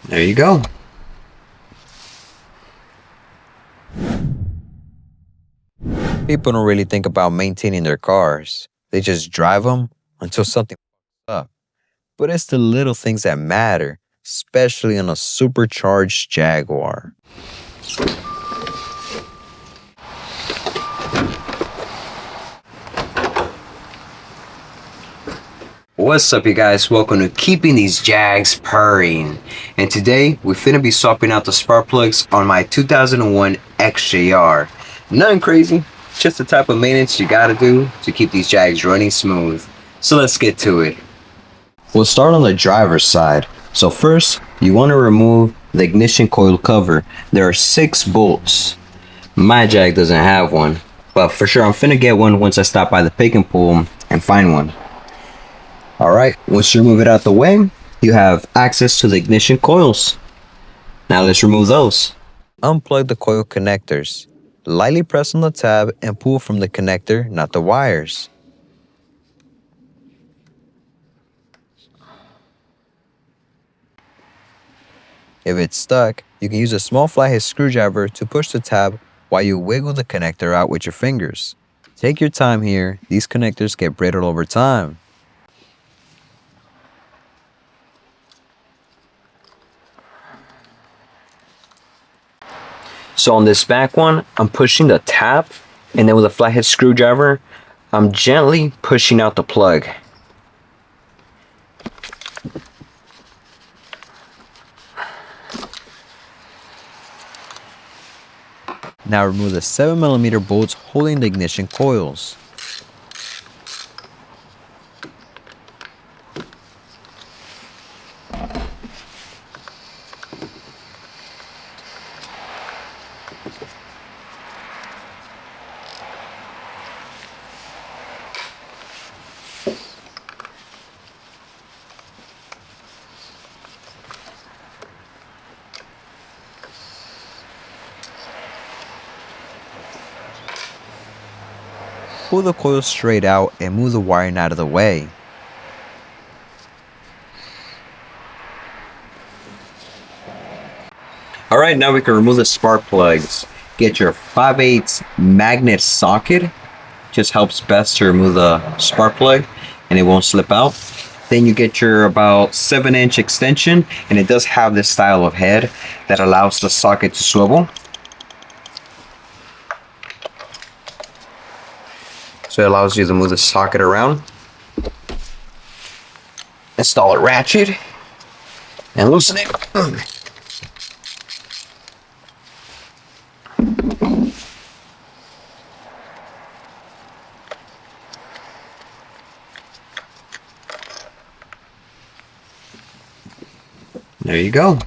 There you go. People don't really think about maintaining their cars. They just drive them until something up. But it's the little things that matter, especially on a supercharged Jaguar. What's up, you guys? Welcome to Keeping These Jags Purring. And today we finna be swapping out the spark plugs on my 2001 XJR. Nothing crazy, it's just the type of maintenance you gotta do to keep these Jags running smooth. So let's get to it. We'll start on the driver's side. So first, you want to remove the ignition coil cover. There are 6 bolts. My Jag doesn't have one, but for sure I'm finna get one once I stop by the pick and pull and find one. Alright, once you remove it out the way, you have access to the ignition coils. Now let's remove those. Unplug the coil connectors. Lightly press on the tab and pull from the connector, not the wires. If it's stuck, you can use a small flathead screwdriver to push the tab while you wiggle the connector out with your fingers. Take your time here, these connectors get brittle over time. So on this back one, I'm pushing the tab, and then with a flathead screwdriver, I'm gently pushing out the plug. Now remove the 7mm bolts holding the ignition coils. Pull the coil straight out and move the wiring out of the way. Alright, now we can remove the spark plugs. Get your 5/8 magnet socket. Just helps best to remove the spark plug and it won't slip out. Then you get your about 7-inch extension, and it does have this style of head that allows the socket to swivel. So it allows you to move the socket around. Install a ratchet and loosen it. There you go.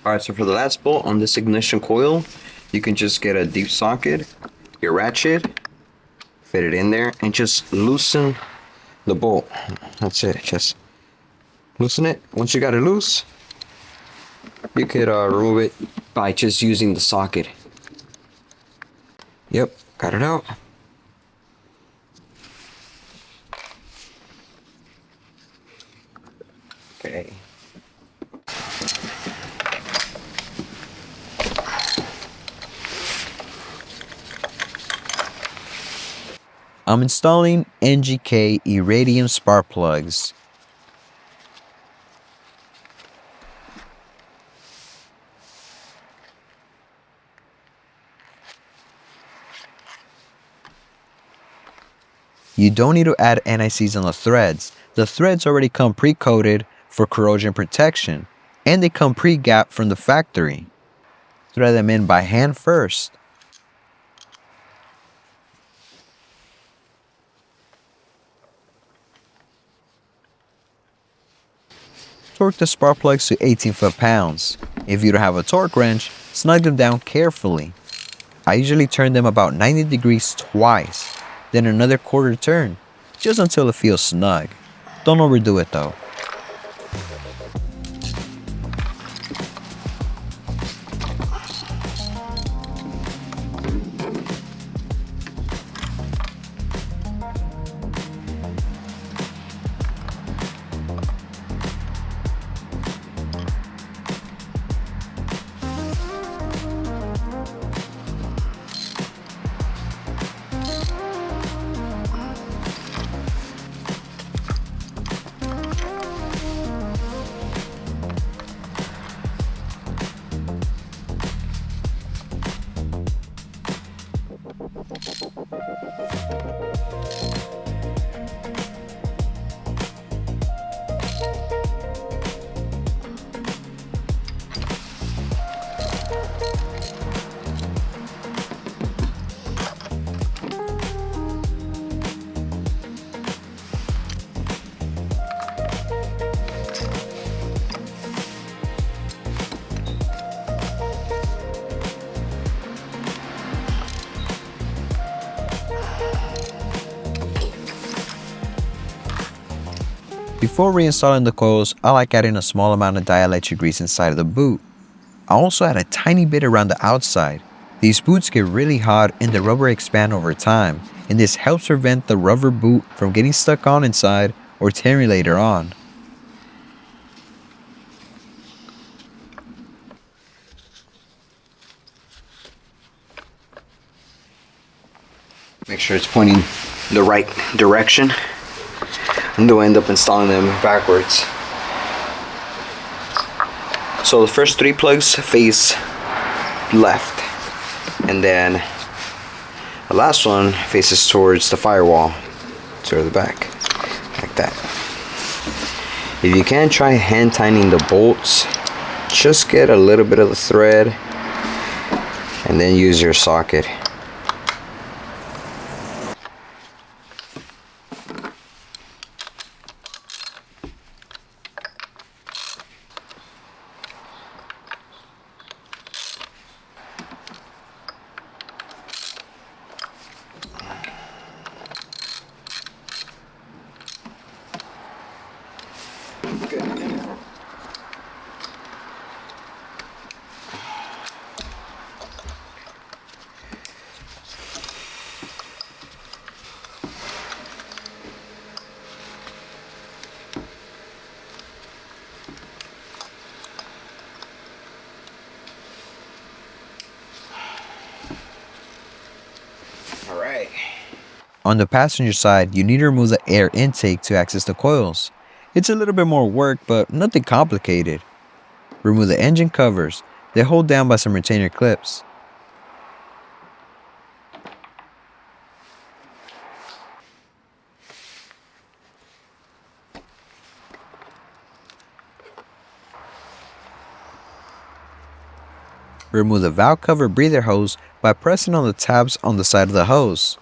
Alright, so for the last bolt on this ignition coil, you can just get a deep socket, your ratchet, fit it in there, and just loosen the bolt. That's it, just loosen it. Once you got it loose, you could remove it by just using the socket. Yep, got it out. Okay. I'm installing NGK Irradium spark plugs. You don't need to add anti-seize on the threads. The threads already come pre-coated for corrosion protection, and they come pre-gapped from the factory. Thread them in by hand first. Torque the spark plugs to 18 foot-pounds. If you don't have a torque wrench, snug them down carefully. I usually turn them about 90 degrees twice, then another quarter turn, just until it feels snug. Don't overdo it though. Before reinstalling the coils, I like adding a small amount of dielectric grease inside of the boot. I also add a tiny bit around the outside. These boots get really hot and the rubber expands over time, and this helps prevent the rubber boot from getting stuck on inside or tearing later on. Make sure it's pointing the right direction. And they'll end up installing them backwards. So the first 3 plugs face left, and then the last one faces towards the firewall, toward the back, like that. If you can, try hand tightening the bolts. Just get a little bit of the thread and then use your socket. Alright. On the passenger side, you need to remove the air intake to access the coils. It's a little bit more work, but nothing complicated. Remove the engine covers. They hold down by some retainer clips. Remove the valve cover breather hose by pressing on the tabs on the side of the hose.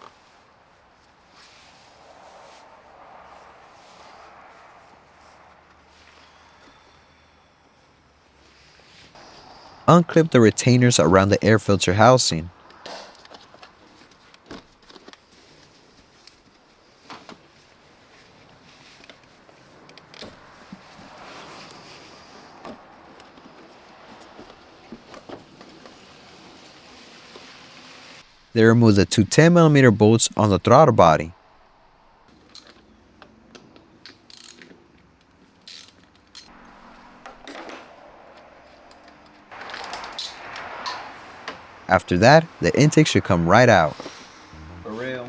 Unclip the retainers around the air filter housing. Then remove the 2 10mm bolts on the throttle body. After that, the intake should come right out. For real.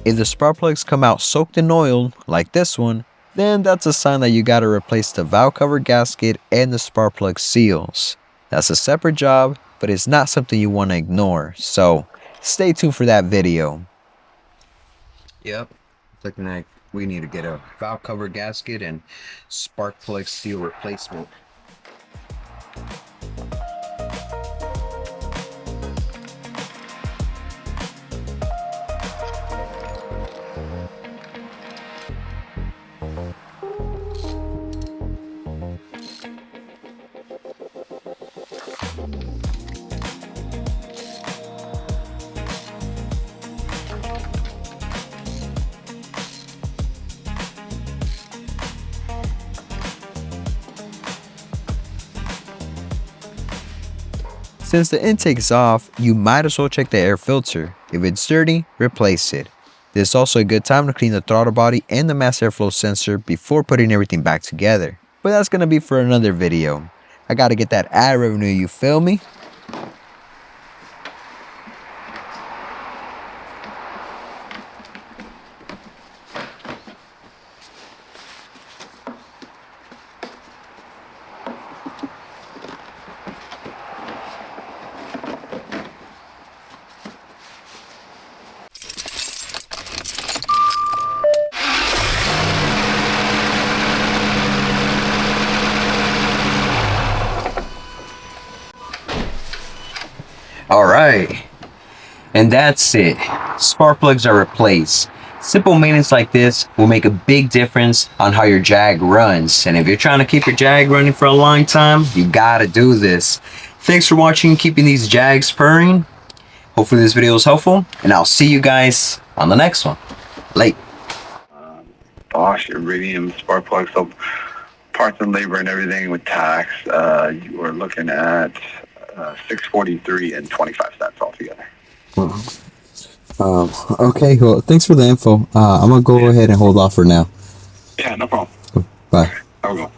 If the spark plugs come out soaked in oil, like this one, then that's a sign that you gotta replace the valve cover gasket and the spark plug seals. That's a separate job, but it's not something you want to ignore, so stay tuned for that video. Yep, looking like we need to get a valve cover gasket and spark plug seal replacement. Since the intake is off, you might as well check the air filter. If it's dirty, replace it. This is also a good time to clean the throttle body and the mass airflow sensor before putting everything back together. But that's gonna be for another video. I gotta get that ad revenue, you feel me? Alright, and that's it. Spark plugs are replaced. Simple maintenance like this will make a big difference on how your Jag runs. And if you're trying to keep your Jag running for a long time, you gotta do this. Thanks for watching Keeping These Jags Purring. Hopefully this video was helpful, and I'll see you guys on the next one. Late. Bosch iridium spark plug, so parts and labor and everything with tax, you are looking at $643 and 25 cents altogether. Okay, well, thanks for the info. I'm gonna go ahead and hold off for now. Yeah, no problem. Bye. Have a good one.